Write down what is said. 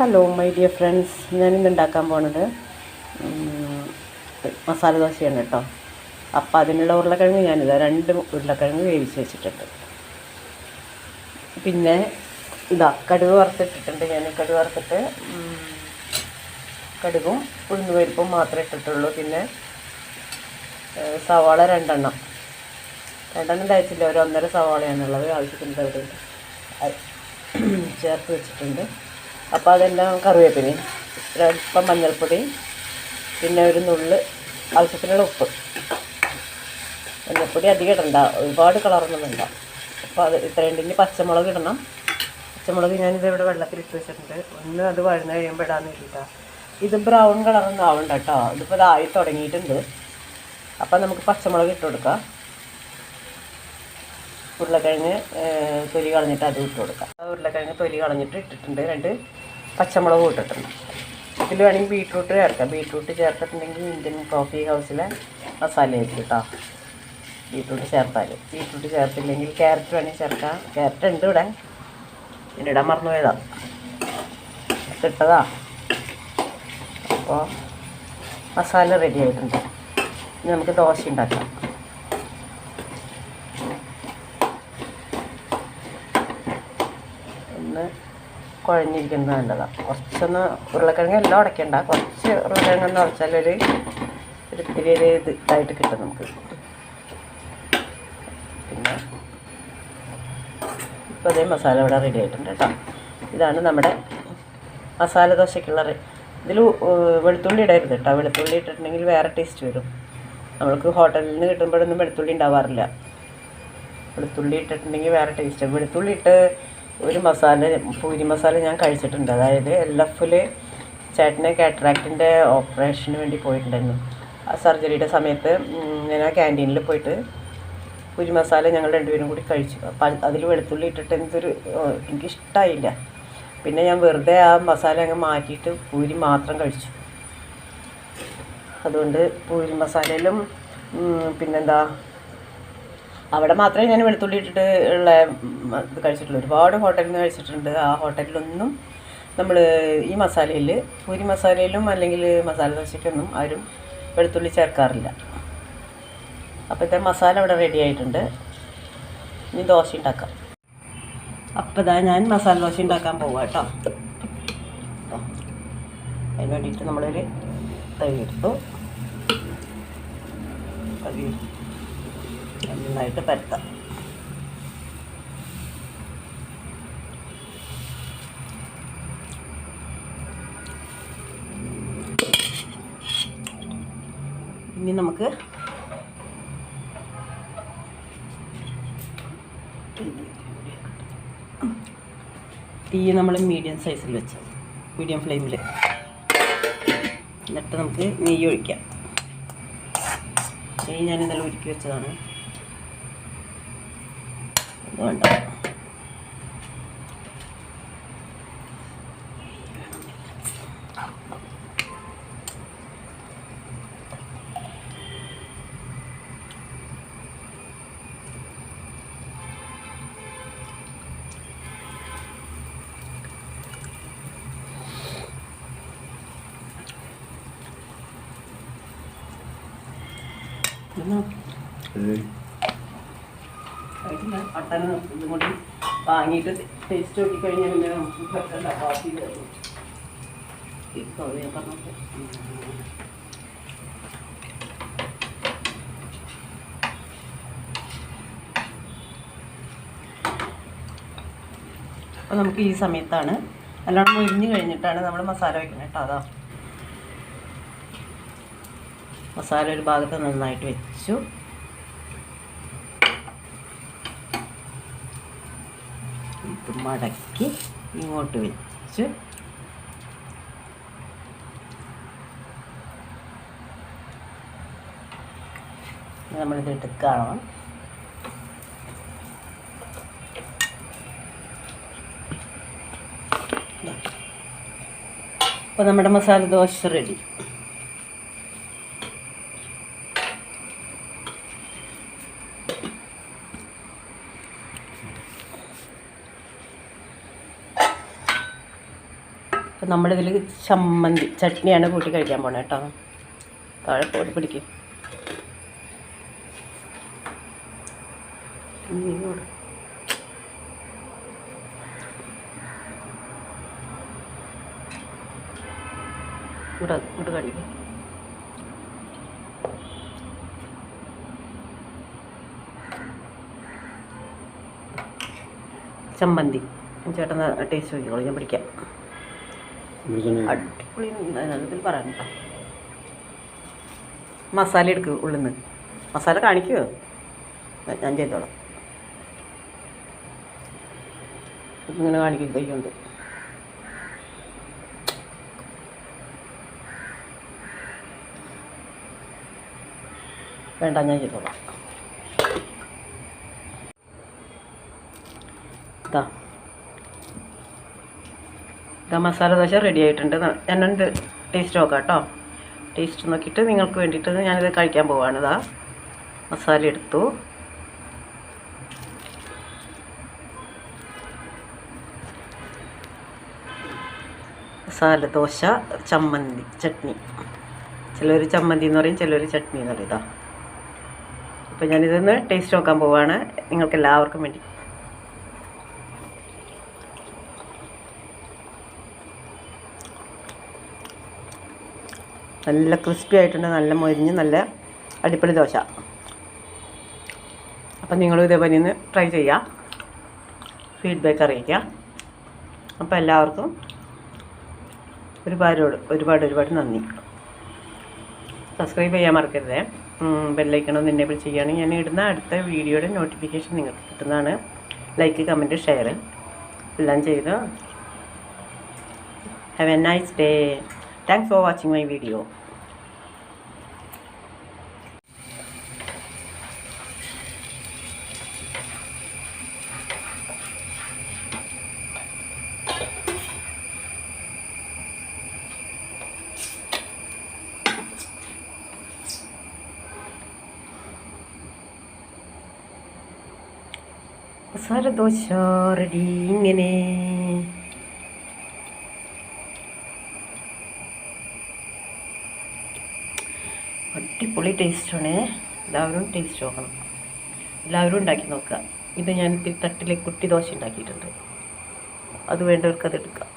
Hello my dear friends, ഞാനിന്ന് ഉണ്ടാക്കാൻ പോണത് മസാല ദോശയാണ് കേട്ടോ. അപ്പോൾ അതിനുള്ള ഉരുളക്കിഴങ്ങ് ഞാനിതാ 2 ഉരുളക്കിഴങ്ങ് വേവിച്ച് വെച്ചിട്ടുണ്ട്. പിന്നെ ഇതാ കടുക് വറുത്തിട്ടിട്ടുണ്ട്. ഞാൻ കടുക് വറുത്തിട്ട് കടുകും ഉഴുന്നുപരിപ്പും മാത്രമേ ഇട്ടിട്ടുള്ളൂ. പിന്നെ സവാള 2 തയ്ച്ചില്ല, ഒരു 1.5 സവാളയാണുള്ളത്. ആവശ്യത്തിന് അവിടെ ചേർത്ത് വെച്ചിട്ടുണ്ട്. അപ്പോൾ അതെല്ലാം കറിവേപ്പിലയും ഒരല്പം മഞ്ഞൾപ്പൊടി, പിന്നെ ഒരു നുള്ള് ആവശ്യത്തിനുള്ള ഉപ്പ്. മഞ്ഞൾപ്പൊടി അധികം ഇടണ്ട, ഒരുപാട് കളറൊന്നും വേണ്ട. അപ്പോൾ അത് ഇത്രയുണ്ട്. ഇനി പച്ചമുളക് ഇടണം. പച്ചമുളക് ഞാനിതിവിടെ വെള്ളത്തിലിട്ട് വെച്ചിട്ടുണ്ട്. ഒന്ന് അത് വഴന്ന് കഴിയുമ്പോൾ ഇടാന്ന് വേണ്ടിയിട്ടാണ്. ഇത് ബ്രൗൺ കളറൊന്നും ആവണ്ട കേട്ടോ. ഇതിപ്പോൾ ഇതായി തുടങ്ങിയിട്ടുണ്ട്. അപ്പം നമുക്ക് പച്ചമുളക് ഇട്ട് കൊടുക്കാം. ഉരുളക്കിഴങ്ങ് തൊലി കളഞ്ഞിട്ട് അത് ഇട്ട് കൊടുക്കാം. ഉരുളക്കിഴങ്ങ് തൊലി കളഞ്ഞിട്ട് ഇട്ടിട്ടുണ്ട്. 2 പച്ചമുളകും ഇട്ടിട്ടുണ്ട്. ഇതിൽ വേണമെങ്കിൽ ബീട്രൂട്ട് ചേർക്കാം. ബീട്രൂട്ട് ചേർത്തിട്ടുണ്ടെങ്കിൽ ഇന്ത്യൻ കോഫി ഹൗസിലെ മസാലയായിരിക്കും കേട്ടോ. ബീട്രൂട്ട് ചേർത്താൽ. ബീട്രൂട്ട് ചേർത്തില്ലെങ്കിൽ ക്യാരറ്റ് വേണമെങ്കിൽ ചേർക്കാം. ക്യാരറ്റ് ഉണ്ട് ഇവിടെ, ഇടാൻ മറന്നു പോയതാ, ഇട്ടതാ. അപ്പോൾ മസാല റെഡി ആയിട്ടുണ്ട്. ഇനി നമുക്ക് ദോശ ഉണ്ടാക്കാം. ഒന്ന് കുഴഞ്ഞിരിക്കുന്നത് നല്ലതാണ്. കുറച്ചൊന്ന് ഉരുളക്കിഴങ്ങ് എല്ലാം ഉടയ്ക്കണ്ട, കുറച്ച് ഉരുളക്കിഴങ്ങൊന്ന് ഉടച്ചാൽ ഒരു ഇത്തിരി ഇതായിട്ട് കിട്ടും നമുക്ക്. പിന്നെ ഇപ്പോൾ അതേ മസാല ഇവിടെ റെഡി ആയിട്ടുണ്ട് കേട്ടോ. ഇതാണ് നമ്മുടെ മസാല ദോശയ്ക്കുള്ള ഇതിൽ വെളുത്തുള്ളി ഇടരുത് കേട്ടോ. വെളുത്തുള്ളി ഇട്ടിട്ടുണ്ടെങ്കിൽ വേറെ ടേസ്റ്റ് വരും. നമ്മൾക്ക് ഹോട്ടലിൽ നിന്ന് കിട്ടുമ്പോഴൊന്നും വെളുത്തുള്ളി ഉണ്ടാവാറില്ല. വെളുത്തുള്ളി ഇട്ടിട്ടുണ്ടെങ്കിൽ വേറെ ടേസ്റ്റ്. വെളുത്തുള്ളി ഇട്ട് ഒരു മസാല, പൂരി മസാല ഞാൻ കഴിച്ചിട്ടുണ്ട്. അതായത് LF ചേട്ടന് കാറ്ററാക്റ്റിൻ്റെ ഓപ്പറേഷന് വേണ്ടി പോയിട്ടുണ്ടായിരുന്നു. ആ സർജറിയുടെ സമയത്ത് ഞാൻ ആ ക്യാൻറ്റീനിൽ പോയിട്ട് പൂരി മസാല ഞങ്ങൾ 2 പേരും കൂടി കഴിച്ചു. അപ്പം അതിൽ വെളുത്തുള്ളി ഇട്ടിട്ട് എനിക്കിഷ്ടമായില്ല. പിന്നെ ഞാൻ വെറുതെ ആ മസാല അങ്ങ് മാറ്റിയിട്ട് പൂരി മാത്രം കഴിച്ചു. അതുകൊണ്ട് പൂരി മസാലയിലും പിന്നെന്താ, അവിടെ മാത്രമേ ഞാൻ വെളുത്തുള്ളി ഇട്ടിട്ട് ഉള്ള ഇത് കഴിച്ചിട്ടുള്ളൂ. ഒരുപാട് ഹോട്ടലിൽ നിന്ന് കഴിച്ചിട്ടുണ്ട്. ആ ഹോട്ടലിലൊന്നും നമ്മൾ ഈ മസാലയിൽ, പൂരി മസാലയിലും അല്ലെങ്കിൽ മസാല ദോശയ്ക്കൊന്നും ആരും വെളുത്തുള്ളി ചേർക്കാറില്ല. അപ്പോൾ ഇത്ര മസാല ഇവിടെ റെഡി ആയിട്ടുണ്ട്. ഇനി ദോശ ഉണ്ടാക്കാം. അപ്പോൾ ഇതാ ഞാൻ മസാല ദോശ ഉണ്ടാക്കാൻ പോവാം കേട്ടോ. അതിന് വേണ്ടിയിട്ട് നമ്മളൊരു തവി എടുത്തു. തവി നന്നായിട്ട് പരത്താം. ഇനി നമുക്ക് തീ നമ്മൾ മീഡിയം സൈസിൽ വെച്ച്, മീഡിയം ഫ്ലെയിമിൽ. എന്നിട്ട് നമുക്ക് നെയ്യ് ഒഴിക്കാം. നെയ്യ് ഞാൻ ഇന്നലെ ഉരുക്കി വെച്ചതാണ്. ഇത് വേണ്ട. പട്ടന ഇതും കൂടി വാങ്ങിയിട്ട് ടേസ്റ്റ് നോക്കിക്കഴിഞ്ഞാൽ പിന്നെ നമുക്ക് പറ്റണ്ട. കോഫി പറഞ്ഞിട്ട് അപ്പോൾ നമുക്ക് ഈ സമയത്താണ് നല്ലോണം മുരിഞ്ഞ് കഴിഞ്ഞിട്ടാണ് നമ്മൾ മസാല വയ്ക്കുന്നത് കേട്ടോ. അതാ മസാല ഒരു ഭാഗത്ത് നന്നായിട്ട് വെച്ചു. ഇത് മടക്കി ഇങ്ങോട്ട് വെച്ച് നമ്മളിത് എടുക്കണം. അപ്പോൾ നമ്മുടെ മസാല ദോശ റെഡി. അപ്പം നമ്മളിതിൽ ചമ്മന്തി ചട്നിയാണ് കൂട്ടി കഴിക്കാൻ പോണേ കേട്ടോ. താഴെ പോയി പിടിക്കും. ഇവിടെ കഴിക്കും. ചമ്മന്തി ചേട്ടൻ ടേസ്റ്റ് നോക്കിക്കോളൂ, ഞാൻ പിടിക്കാം. അടിപൊളി ഇതിൽ പറയാൻ കേട്ടോ. മസാല എടുക്കും ഉള്ളിൽ നിന്ന്. മസാല കാണിക്കുമോ? ഞാൻ ചെയ്തോളാം. ഇങ്ങനെ കാണിക്കും കൈകൊണ്ട്. വേണ്ട, ഞാൻ ചെയ്തോളാം. ഇതാ മസാല ദോശ റെഡി ആയിട്ടുണ്ട്. ഞാനൊന്ന് ടേസ്റ്റ് നോക്കാം കേട്ടോ. ടേസ്റ്റ് നോക്കിയിട്ട് നിങ്ങൾക്ക് വേണ്ടിയിട്ട് ഞാനിത് കഴിക്കാൻ പോവാണ്. ഇതാ മസാല എടുത്തു. മസാല ദോശ, ചമ്മന്തി, ചട്നി. ചിലർ ചമ്മന്തി എന്ന് പറയും, ചിലർ ചട്നി എന്ന് പറയും. ഇതാ അപ്പോൾ ഞാനിതൊന്ന് ടേസ്റ്റ് നോക്കാൻ പോവാണ് നിങ്ങൾക്ക് എല്ലാവർക്കും വേണ്ടി. നല്ല ക്രിസ്പി ആയിട്ടുണ്ട്, നല്ല മൊരിഞ്ഞ് നല്ല അടിപൊളി ദോശ. അപ്പം നിങ്ങളും ഇതേപോലെ ഒന്ന് ട്രൈ ചെയ്യുക, ഫീഡ്ബാക്ക് അറിയിക്കുക. അപ്പോൾ എല്ലാവർക്കും ഒരുപാട് നന്ദി. സബ്സ്ക്രൈബ് ചെയ്യാൻ മറക്കരുത്. ബെല്ലൈക്കൺ എനേബിൾ ചെയ്യുകയാണെങ്കിൽ ഞാൻ ഇടുന്ന അടുത്ത വീഡിയോയുടെ നോട്ടിഫിക്കേഷൻ നിങ്ങൾക്ക് കിട്ടുന്നതാണ്. ലൈക്ക്, കമൻറ്റ്, ഷെയർ എല്ലാം ചെയ്ത്. Have A nice day. Thanks for watching my video. Masala dosa ready. ഇങ്ങനെ അടിപൊളി ടേസ്റ്റാണ്. എല്ലാവരും ടേസ്റ്റ് നോക്കണം, എല്ലാവരും ഉണ്ടാക്കി നോക്കുക. ഇത് ഞാൻ തട്ടിലെ കുട്ടി ദോശ ഉണ്ടാക്കിയിട്ടുണ്ട്. അത് വേണ്ടവർക്ക് അത് എടുക്കാം.